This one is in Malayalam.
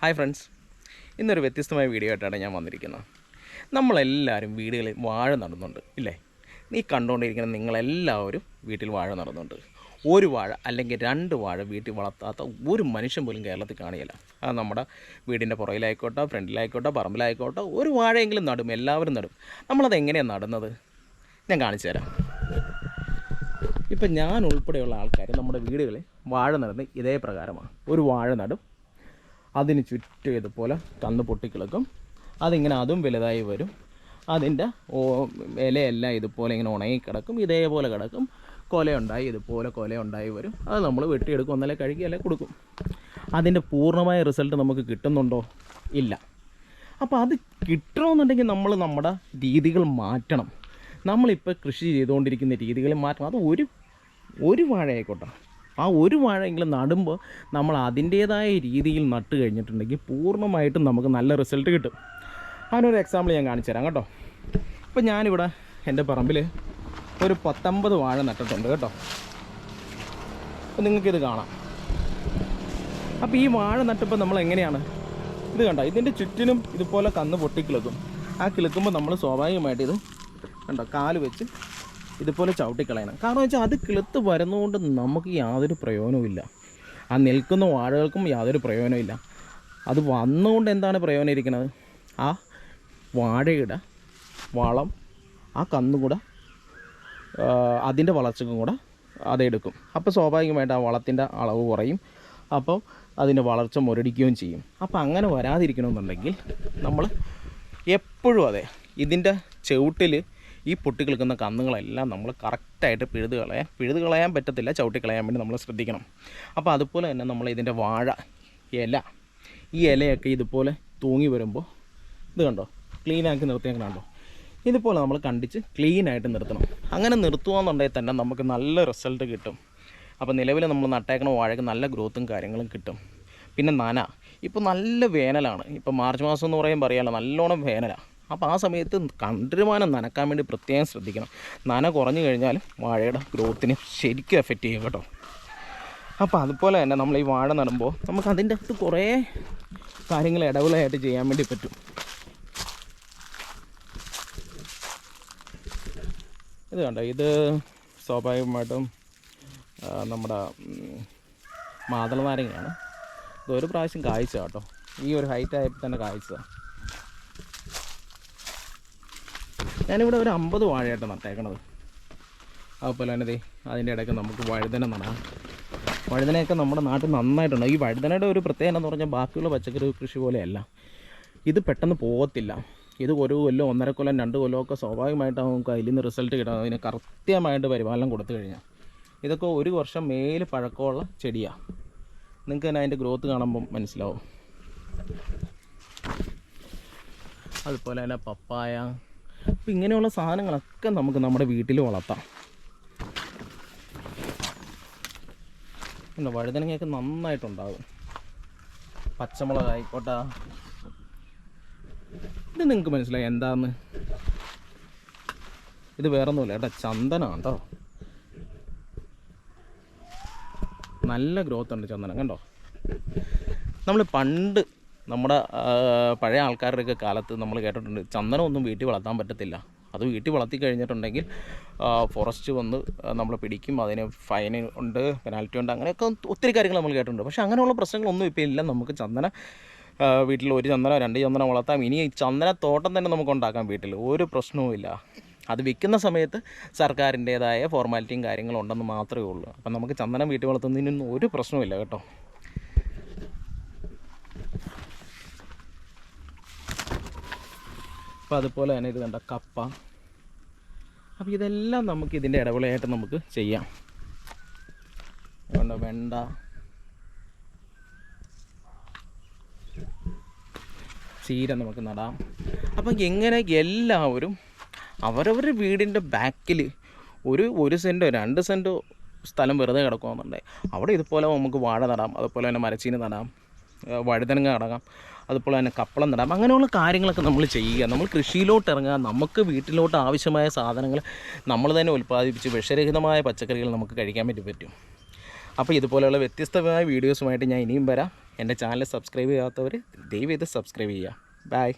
ഹായ് ഫ്രണ്ട്സ്, ഇന്നൊരു വ്യത്യസ്തമായ വീഡിയോ ആയിട്ടാണ് ഞാൻ വന്നിരിക്കുന്നത്. നമ്മളെല്ലാവരും വീടുകളിൽ വാഴ നടുന്നുണ്ട് ഇല്ലേ? നീ കണ്ടുകൊണ്ടിരിക്കുന്ന നിങ്ങളെല്ലാവരും വീട്ടിൽ വാഴ നടുന്നുണ്ട്. ഒരു വാഴ അല്ലെങ്കിൽ രണ്ട് വാഴ വീട്ടിൽ വളർത്താത്ത ഒരു മനുഷ്യൻ പോലും കേരളത്തിൽ കാണില്ല. അത് നമ്മുടെ വീടിൻ്റെ പുറകിലായിക്കോട്ടെ, ഫ്രണ്ടിലായിക്കോട്ടെ, പറമ്പിലായിക്കോട്ടെ, ഒരു വാഴയെങ്കിലും നടും, എല്ലാവരും നടും. നമ്മളത് എങ്ങനെയാണ് നടുന്നത്? ഞാൻ കാണിച്ചു തരാം. ഇപ്പം ഞാൻ ഉൾപ്പെടെയുള്ള ആൾക്കാർ നമ്മുടെ വീടുകളിൽ വാഴ നടുന്നത് ഇതേ പ്രകാരമാണ്. ഒരു വാഴ നടും, അതിന് ചുറ്റും ഇതുപോലെ കന്ന് പൊട്ടിക്കിളക്കും, അതിങ്ങനെ അതും വലുതായി വരും, അതിൻ്റെ ഇലയെല്ലാം ഇതുപോലെ ഇങ്ങനെ ഉണങ്ങിക്കിടക്കും, ഇതേപോലെ കിടക്കും, കൊലയുണ്ടായി ഇതുപോലെ കൊലയുണ്ടായി വരും. അത് നമ്മൾ വെട്ടിയെടുക്കും, ഒന്നല്ലേ കഴുകിയല്ലേ കൊടുക്കും. അതിൻ്റെ പൂർണ്ണമായ റിസൾട്ട് നമുക്ക് കിട്ടുന്നുണ്ടോ? ഇല്ല. അപ്പോൾ അത് കിട്ടണമെന്നുണ്ടെങ്കിൽ നമ്മൾ നമ്മുടെ രീതികൾ മാറ്റണം. നമ്മളിപ്പോൾ കൃഷി ചെയ്തുകൊണ്ടിരിക്കുന്ന രീതികൾ മാറ്റണം. അത് ഒരു വാഴ ആയിക്കോട്ടെ, ആ ഒരു വാഴയെങ്കിലും നടുമ്പോൾ നമ്മൾ അതിൻ്റേതായ രീതിയിൽ നട്ട് കഴിഞ്ഞിട്ടുണ്ടെങ്കിൽ പൂർണ്ണമായിട്ടും നമുക്ക് നല്ല റിസൾട്ട് കിട്ടും. അതിനൊരു എക്സാമ്പിൾ ഞാൻ കാണിച്ചു തരാം കേട്ടോ. ഇപ്പോൾ ഞാനിവിടെ എൻ്റെ പറമ്പിൽ ഒരു 19 വാഴ നട്ടിട്ടുണ്ട് കേട്ടോ. അപ്പോൾ നിങ്ങൾക്കിത് കാണാം. അപ്പോൾ ഈ വാഴ നട്ടപ്പോൾ നമ്മൾ എങ്ങനെയാണ് ഇത് കണ്ടോ, ഇതിൻ്റെ ചുറ്റിനും ഇതുപോലെ കന്ന് പൊട്ടിക്കിളക്കും. ആ കിളുക്കുമ്പോൾ നമ്മൾ സ്വാഭാവികമായിട്ട് ഇത് കണ്ടോ കാല് വെച്ച് ഇതുപോലെ ചവിട്ടിക്കളയണം. കാരണം വെച്ചാൽ അത് കിളുത്ത് വരുന്നതുകൊണ്ട് നമുക്ക് യാതൊരു പ്രയോജനവുമില്ല. ആ നിൽക്കുന്ന വാഴകൾക്കും യാതൊരു പ്രയോജനമില്ല. അത് വന്നുകൊണ്ട് എന്താണ് പ്രയോജനം ഇരിക്കുന്നത്? ആ വാഴയുടെ വളം ആ കന്നുകൂടെ അതിൻ്റെ വളർച്ചയ്ക്കും കൂടെ അതെടുക്കും. അപ്പോൾ സ്വാഭാവികമായിട്ട് ആ വളത്തിൻ്റെ അളവ് കുറയും. അപ്പോൾ അതിൻ്റെ വളർച്ച മുരടിക്കുകയും ചെയ്യും. അപ്പോൾ അങ്ങനെ വരാതിരിക്കണമെന്നുണ്ടെങ്കിൽ നമ്മൾ എപ്പോഴും അതെ ഇതിൻ്റെ ചവിട്ടിൽ ഈ പൊട്ടിക്കിളിക്കുന്ന കന്നുകളെല്ലാം നമ്മൾ കറക്റ്റായിട്ട് പിഴുത് കളയാൻ പറ്റത്തില്ല, ചവിട്ടിക്കളയാൻ വേണ്ടി നമ്മൾ ശ്രദ്ധിക്കണം. അപ്പോൾ അതുപോലെ തന്നെ നമ്മൾ ഇതിൻ്റെ വാഴ ഈ ഇലയൊക്കെ ഇതുപോലെ തൂങ്ങി വരുമ്പോൾ ഇത് കണ്ടോ ക്ലീനാക്കി നിർത്തിയാൽ കണ്ടോ, ഇതുപോലെ നമ്മൾ കണ്ടിച്ച് ക്ലീനായിട്ട് നിർത്തണം. അങ്ങനെ നിർത്തുകയെന്നുണ്ടെങ്കിൽ തന്നെ നമുക്ക് നല്ല റിസൾട്ട് കിട്ടും. അപ്പോൾ നിലവിൽ നമ്മൾ നട്ടേക്കണ വാഴയ്ക്ക് നല്ല ഗ്രോത്തും കാര്യങ്ങളും കിട്ടും. പിന്നെ ഇപ്പോൾ നല്ല വേനലാണ്. ഇപ്പോൾ മാർച്ച് മാസം എന്ന് പറയുമ്പോൾ അറിയാമല്ലോ, നല്ലോണം വേനലാണ്. അപ്പോൾ ആ സമയത്ത് കണ്ടുമാനം നനക്കാൻ വേണ്ടി പ്രത്യേകം ശ്രദ്ധിക്കണം. നന കുറഞ്ഞു കഴിഞ്ഞാലും വാഴയുടെ ഗ്രോത്തിനെ ശരിക്കും എഫക്റ്റ് ചെയ്യും കേട്ടോ. അപ്പോൾ അതുപോലെ തന്നെ നമ്മൾ ഈ വാഴ നടുമ്പോൾ നമുക്ക് അതിൻ്റെ അകത്ത് കുറേ കാര്യങ്ങൾ ഇടവിളയായിട്ട് ചെയ്യാൻ വേണ്ടി പറ്റും. ഇത് കണ്ടോ, ഇത് സ്വാഭാവികമായിട്ടും നമ്മുടെ മാതള നാരങ്ങയാണ്. ഇതൊരു പ്രാവശ്യം കായ്ച്ച കേട്ടോ, ഈ ഒരു ഹൈറ്റ് ആയപ്പോൾ തന്നെ കായ്ച്ചതാണ്. ഞാനിവിടെ ഒരു 50 വാഴയായിട്ട് നട്ടേക്കണത്. അതുപോലെ തന്നെ അതിൻ്റെ ഇടയ്ക്ക് നമുക്ക് വഴുതന നടാം. വഴുതനയൊക്കെ നമ്മുടെ നാട്ടിൽ നന്നായിട്ടുണ്ട്. ഈ വഴുതനയുടെ ഒരു പ്രത്യേകത എന്ന് പറഞ്ഞാൽ ബാക്കിയുള്ള പച്ചക്കറി കൃഷി പോലെയല്ല, ഇത് പെട്ടെന്ന് പോകത്തില്ല. ഇത് ഒരു കൊല്ലം 1.5 കൊല്ലം 2 കൊല്ലമൊക്കെ സ്വാഭാവികമായിട്ട് നമുക്ക് അതിൽ നിന്ന് റിസൾട്ട് കിട്ടാം. അതിന് കൃത്യമായിട്ട് പരിപാലനം കൊടുത്തു കഴിഞ്ഞാൽ. ഇതൊക്കെ 1 വർഷം മേൽ പഴക്കമുള്ള ചെടിയാണ്. നിങ്ങൾക്ക് തന്നെ അതിൻ്റെ ഗ്രോത്ത് കാണുമ്പം മനസ്സിലാവും. അതുപോലെ തന്നെ പപ്പായ, അപ്പോൾ ഇങ്ങനെയുള്ള സാധനങ്ങളൊക്കെ നമുക്ക് നമ്മുടെ വീട്ടിൽ വളർത്താം. പിന്നെ വഴുതനങ്ങയൊക്കെ നന്നായിട്ടുണ്ടാകും. പച്ചമുളകായിക്കോട്ടെ, ഇത് നിങ്ങൾക്ക് മനസ്സിലായി എന്താന്ന്? ഇത് വേറൊന്നുമില്ല കേട്ടോ, ചന്ദനമാണ് കേട്ടോ. നല്ല ഗ്രോത്ത് ഉണ്ട് ചന്ദനം കണ്ടോ. നമ്മൾ പണ്ട് നമ്മുടെ പഴയ ആൾക്കാരുടെയൊക്കെ കാലത്ത് നമ്മൾ കേട്ടിട്ടുണ്ട് ചന്ദനമൊന്നും വീട്ടിൽ വളർത്താൻ പറ്റത്തില്ല. അത് വീട്ടിൽ വളർത്തി കഴിഞ്ഞിട്ടുണ്ടെങ്കിൽ ഫോറസ്റ്റ് വന്ന് നമ്മൾ പിടിക്കും, അതിന് ഫൈൻ ഉണ്ട്, പെനാൽറ്റി ഉണ്ട്, അങ്ങനെയൊക്കെ ഒത്തിരി കാര്യങ്ങൾ നമ്മൾ കേട്ടിട്ടുണ്ട്. പക്ഷേ അങ്ങനെയുള്ള പ്രശ്നങ്ങളൊന്നും ഇപ്പോൾ ഇല്ല. നമുക്ക് വീട്ടിൽ ഒരു ചന്ദനം 2 ചന്ദനം വളർത്താം. ഇനി ചന്ദനത്തോട്ടം തന്നെ നമുക്ക് ഉണ്ടാക്കാം വീട്ടിൽ, ഒരു പ്രശ്നവുമില്ല. അത് വിൽക്കുന്ന സമയത്ത് സർക്കാരിൻ്റേതായ ഫോർമാലിറ്റിയും കാര്യങ്ങളും ഉണ്ടെന്ന് മാത്രമേ ഉള്ളൂ. അപ്പം നമുക്ക് ചന്ദനം വീട്ടിൽ വളർത്തുന്നതിനൊന്നും ഒരു പ്രശ്നവുമില്ല കേട്ടോ. അപ്പോൾ അതുപോലെ തന്നെ ഇത് കണ്ട കപ്പ. അപ്പോൾ ഇതെല്ലാം നമുക്ക് ഇതിൻ്റെ ഇടവിളയായിട്ട് നമുക്ക് ചെയ്യാം. അതുകൊണ്ട് വെണ്ട, ചീര നമുക്ക് നടാം. അപ്പം എങ്ങനെ എല്ലാവരും അവരവരുടെ വീടിൻ്റെ ബാക്കിൽ ഒരു സെൻറ്റോ 2 സെൻറ്റോ സ്ഥലം വെറുതെ കിടക്കുകയെന്നുണ്ടെങ്കിൽ അവിടെ ഇതുപോലെ നമുക്ക് വാഴ നടാം. അതുപോലെ തന്നെ മരച്ചീനി നടാം, വഴുതനങ്ങ നടാം, അതുപോലെ തന്നെ കപ്പളം നടാം. അങ്ങനെയുള്ള കാര്യങ്ങളൊക്കെ നമ്മൾ ചെയ്യുക. നമ്മൾ കൃഷിയിലോട്ട് ഇറങ്ങുക. നമുക്ക് വീട്ടിലോട്ട് ആവശ്യമായ സാധനങ്ങൾ നമ്മൾ തന്നെ ഉൽപ്പാദിപ്പിച്ച് വിഷരഹിതമായ പച്ചക്കറികൾ നമുക്ക് കഴിക്കാൻ വേണ്ടി പറ്റും. അപ്പോൾ ഇതുപോലെയുള്ള വ്യത്യസ്തമായ വീഡിയോസുമായിട്ട് ഞാൻ ഇനിയും വരാം. എൻ്റെ ചാനൽ സബ്സ്ക്രൈബ് ചെയ്യാത്തവർ ദയവ് ചെയ്ത് സബ്സ്ക്രൈബ് ചെയ്യുക. ബൈ.